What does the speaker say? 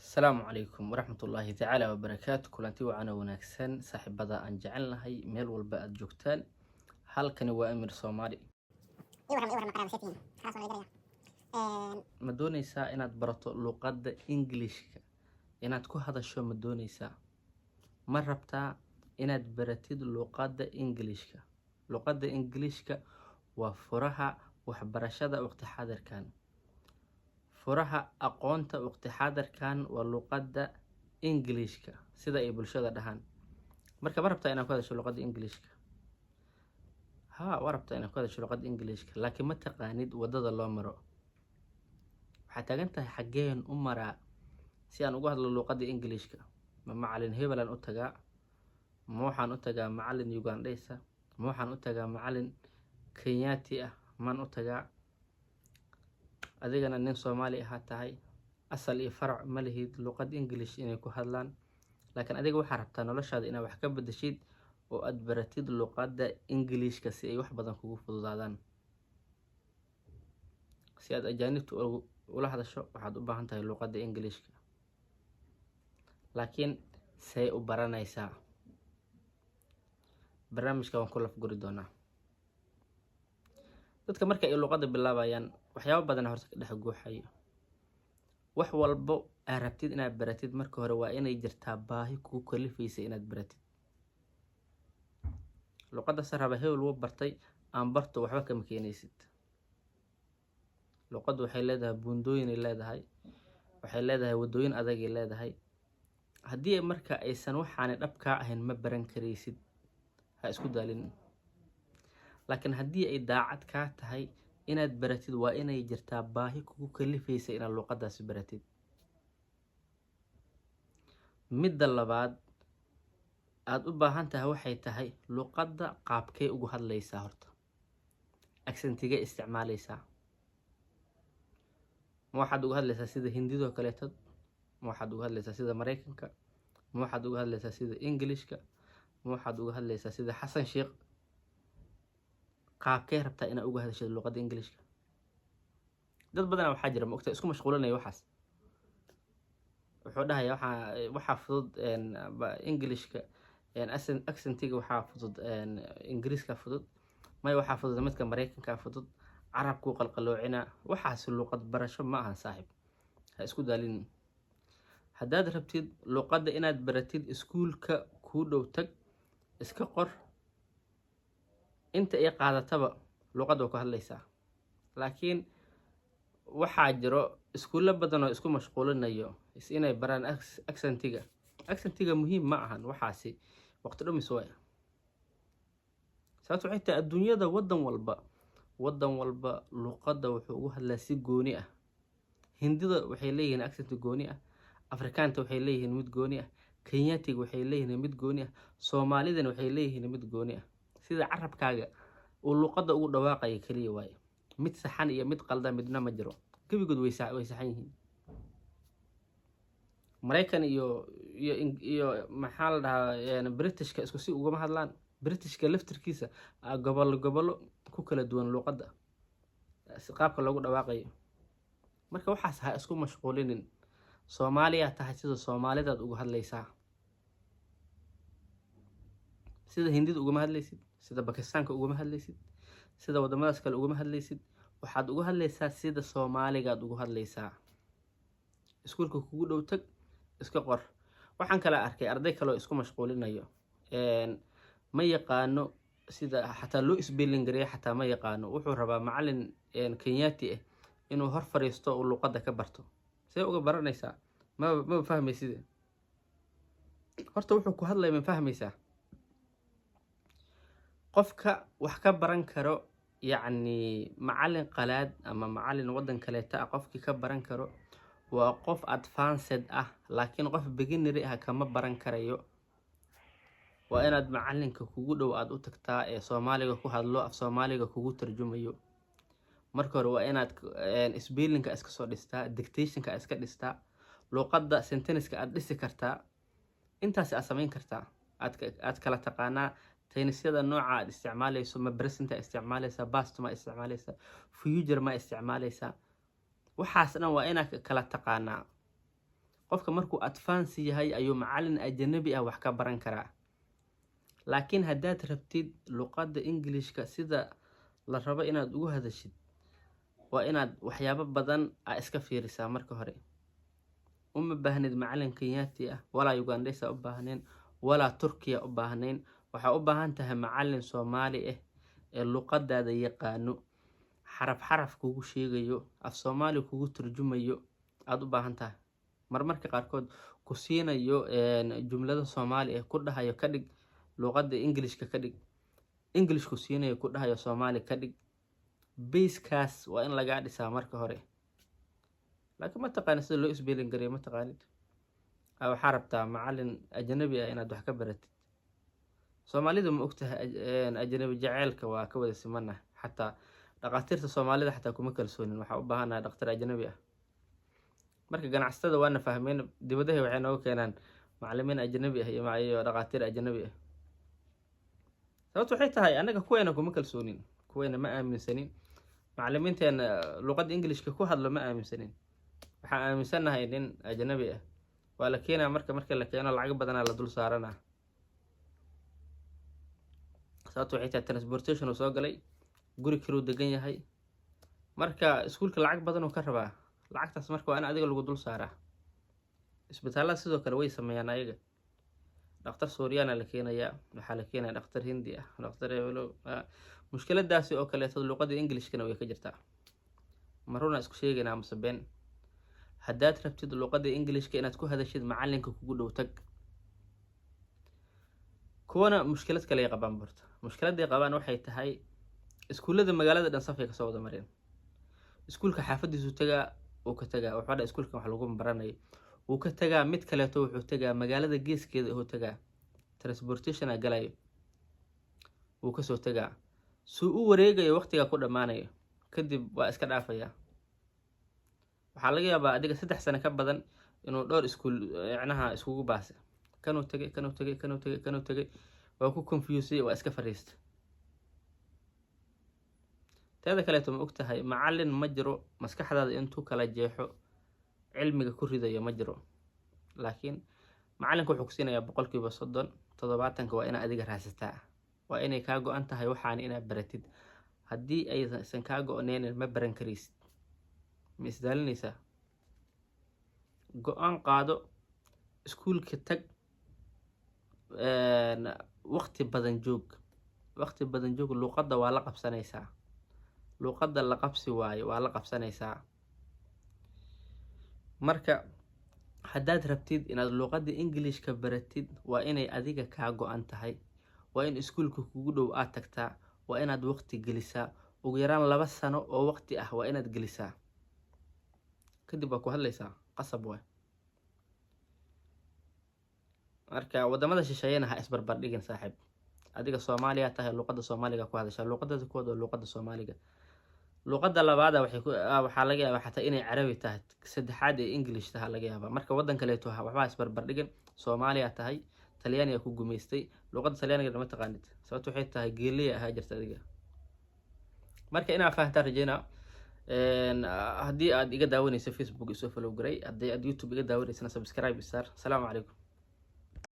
السلام عليكم ورحمة الله تعالى وبركاته. كلانتي وعنا وناكسن صاحب بدا أن جعلنا هاي ميل والباء جوكتان halkani waa Amir Soomaali. Ma doonaysaa inaad barato luqadda Englishka inaad ku hadasho ma doonaysaa ma rabtaa inaad baratid luqadda Englishka waa furaha waxbarashada waqti xaadirkan furaha aqoonta waqti xaadirkan waa luqadda Englishka sida ay bulshada dhahaan marka ma rabtaa inaad ku hadasho luqadda Englishka وربطة أنا كذا شو لغة إنجليش لكن ما تقانيد وضد الله مرة حتى أنت حجين أمرا سيان وجهد اللغة إنجليش ما معلن هبل أن أتجا موحن أتجا معلن يوغنديسا موحن أتجا معلن كينياتي من أتجا أذيعنا الناس Soomaali حتى هاي أصل فرع ملهي لغة إنجليش إني كهذلان لكن أذيع وحربت أنا ليش هذا إنا وحكب بدشيد oo aad baratid luqadda Englishka si ay wax badan kugu fududaadaan si aad ajaanibta ula hadasho waxaad u baahan tahay luqadda Englishka laakiin say u baranaysaa barnaamijka waan ku lafguri doonaa dadka marka ay luqadda bilaabayaan waxyaabo badan horta ka dhex guuxayo wax walbo aad rabtid inaad baratid marka hore waa inay jirtaa baahi kugu kalifaysa inaad baratid luqadda saraba hewl wuu bartay aan barto waxba kama keenaysid luqaddu waxay leedahay buundooyin ay leedahay waxay leedahay wadooyin adag ay leedahay haddii marka aysan waxaan dhab ka ahayn ma baran karaysid ha isku daalin laakiin haddii ay daacad ka tahay inaad baratid waa inay jirtaa baahi kugu kalifaysa inaad luqaddaasi baratid midda labaad aad u baahan tahay waxay tahay luqadda qaabkee ugu hadlaysaa horta accentiga isticmaalaysaa ma waxaad ugu hadlaysaa sida hindidoo kaleetad ma waxaad ugu hadlaysaa sida Mareykanka ma waxaad ugu hadlaysaa sida Englishka ma waxaad ugu hadlaysaa sida Xasan Sheekh qaabkee rabtaa inaad ugu hadasho luqadda Englishka dad badan waxaa jira ma ogta isku mashquulinaya waxaas wuxuu dhahayaa waxa fudud Englishka accentiga waxaa fudud Ingiriiska fudud may waxaa fudud midka Mareykanka fudud carabku qalqaloocina waxaas luqad barasho ma ahan saaxib ha isku daalin haddaad rabtid luqadda inaad baratid iskuulka ku dhow tag iska qor inta ay qaadataba luqadda ku hadlaysaa laakiin waxaa jiro iskuulo badan oo isku mashquulinayo inay baraan accentiga muhiim ma ahan waxaasi waqti dhumis way sababtoo xitaa adduunyada wadan walba luqadda wuxuu ugu hadlaa si gooni ah hindida waxay leeyihiin accent gooni ah afrikaanta waxay leeyihiin mid gooni ah kenyaatiga waxay leeyihiin mid gooni ah soomaalidana waxay leeyihiin mid gooni ah sida carabkaaga uu luqadda ugu dhawaaqay kaliya way mid saxan iyo mid qaldan midna ma jiro gabigood way saxan yihiin Mareykan iyo maxaa la dhahaa Britishka isku si uga hadlaan Britishka laftirkiisa gobolo ku kala duwan luqadda qaabka loogu dhawaaqayo marka waxaas ha isku mashquulinin Soomaaliya tahay sida Soomaalidaad ugu hadlaysaa sida Hindida uga hadlaysid sida Pakistaanka uga hadlaysid sida wadamadaas kale uga hadlaysid waxaad uga hadlaysaa sida Soomaaligaad ugu hadlaysaa iskuulka kugu dhow tag iska qor waxaan kala arkay arday kale oo isku mashquulinayo ma yaqaano sida xataa loo isbeelin gareey xataa ma yaqaano wuxuu rabaa macallin Kenyaati ah inuu hor fariisto oo luqadda ka barto see uga baranaysaa ma fahmaysid horta wuxuu ku hadlay ma fahmaysaa qofka wax ka baran karo yacni macallin qalaad ama macallin wadan kaleeta qofkii ka baran karo waa qof advanced ah laakiin qof beginner ah kama baran karayo waa inaad macallinka kugu dhow aad u tagtaa ee Soomaaliga ku hadlo af Soomaaliga kugu tarjumayo marka hore waa inaad spelling-ka iska soo dhistaa dictation-ka iska dhistaa luqadda sentence-ka aad dhisi kartaa intaas aad samayn kartaa aad kala taqaanaa taynisyada nooca aad isticmaalayso ma present isticmaalaysa past ma isticmaalaysa future ma isticmaalaysa waxaas dhan waa inaad kala taqaanaa qofka markuu advance yahay ayuu macallin ajnabi ah wax ka baran karaa. laakiin haddaad rabtid luqadda Englishka sida la rabo inaad ugu hadashid, waa inaad waxyaabo badan iska fiirisaa marka hore. uma baahnid macallin Kenyaati ah walaa Ugandese u baahnayn walaa Turkiya u baahnayn. waxaa u baahan tahay macallin Soomaali ah ee luqadaada yaqaano, xaraf kugu sheegayo, af Soomaali kugu turjumayo aad u baahan tahay. marmarka qaarkood ku siinayo jumlada Soomaali ah ku dhahayo ka dhig luqadda Englishka ka dhig, English ku siinayo ku dhahayo Soomaali ka dhig. base-kaas waa in lagaa dhisaa marka hore. laakiin ma taqaanid sida loo isbeelin gareeyo, ma taqaanid. waxaa rabtaa macallin ajnabi ah inaad wax ka baratid. Soomaalida ma ogtahay ajnabi jaceylka waa ka wada simanahay. xataa dhaqaatiirta Soomaalida xataa kuma kalsoonin, waxaa u baahanahay dhaqtar ajnabi ah. marka ganacsatada waana fahmeen, dibadaha waxay nooga keenaan macallimiin ajnabi ah iyo dhaqaatiir ajnabi ah. sababtu waxay tahay anaga kuweena kuma kalsoonin, kuweena ma aaminsanin. macallimiinteena luqadda Englishka ku hadlo ma aaminsanin. waxaan aaminsanahay nin ajnabi ah waa la keenaa, marka la keeno lacag badanaa la dul saaranaa. sababtu waxay tahay transportation uu soo galay, guri kiruu degan yahay, marka iskuulka lacag badan uu ka rabaa. lacagtaas marka waa in adiga lagu dul saaraa. isbitaalada sidoo kale way sameeyaan ayaga. dhaqtar Suuriyaana la keenayaa, waxaa la keenaya dhaqtar Hindi ah, dhaqtar mushkiladaasi oo kaleeto luqadda Englishkana way ka jirtaa. maruna isku sheegaynaa mase been. haddaad rabtid luqadda Englishka inaad ku hadashid, macallinka kugu dhow tag. kuwana mushkilad kale ay qabaan barta. mushkiladda ay qabaan waxay tahay iskuullada magaalada dhan safay ka soo wada mareen. iskuulka xaafadiisu tagaa uu ka tagaa, wuxuu dhahay iskuulkan wax lagu baranayo uu ka tagaa. mid kaleeto wuxuu tagaa magaalada geeskeeda uu tagaa, transportation galayo uu kasoo tagaa. suu u wareegayo waqtiga ku dhamaanayo, kadib waa iska dhaafaya. waxaa laga yaabaa adiga 3 sano ka badan inuu dhowr iskuul yacnaha iskugu baasay. kanuu tagay waa ku confusey, waa iska fariistay. teeda kaleeto ma ogtahay macallin ma jiro maskaxdaada intuu kala jeexo cilmiga ku ridayo ma jiro. laakiin macallinka wuxuu ku siinayaa 30% 70 waa inaad adiga raadsataa. waa inay kaa go-an tahay waxaan inaad baratid. haddii aysan kaa go-neen ma baran karaysid. ma isdaalinaysaa? go-aan qaado, iskuulka tag, waqti badan joog. luqadda waa la qabsanaysaa. luqadda la qabsi waayo, waa la qabsanaysaa. marka haddaad rabtid inaad luqadda Englishka baratid, waa inay adiga kaa go-an tahay. waa in iskuulka kugu dhow aad tagtaa. waa inaad waqti gelisaa. ugu yaraan 2 sano oo waqti ah waa inaad gelisaa. kadib waa ku hadlaysaa, qasab waay. marka wadamada shisheeyana ha isbarbar dhigin saaxiib. adiga Soomaaliya tahay, luqadda Soomaaliga ku hadashaa. luqadda kood waa luqadda Soomaaliga. luqadda labaad waxaa laga yaabaa xataa inay Carabi tahay, saddexaad ee English tahay laga yaabaa. marka wadan kaleeto waxba isbarbar dhigin. Soomaaliya tahay, Talyaaniga ku gumeystay. luqadda Talyaaniga ma taqaanid, sababtu waxay tahay geeliya ahaa jirta adiga. marka inaa fahantaan rajeynaa. haddii aad iga daawanayso Facebook isoo follow garay, haddii aad YouTube iga daawanaysana subscribe isaar. Assalaamu calaykum.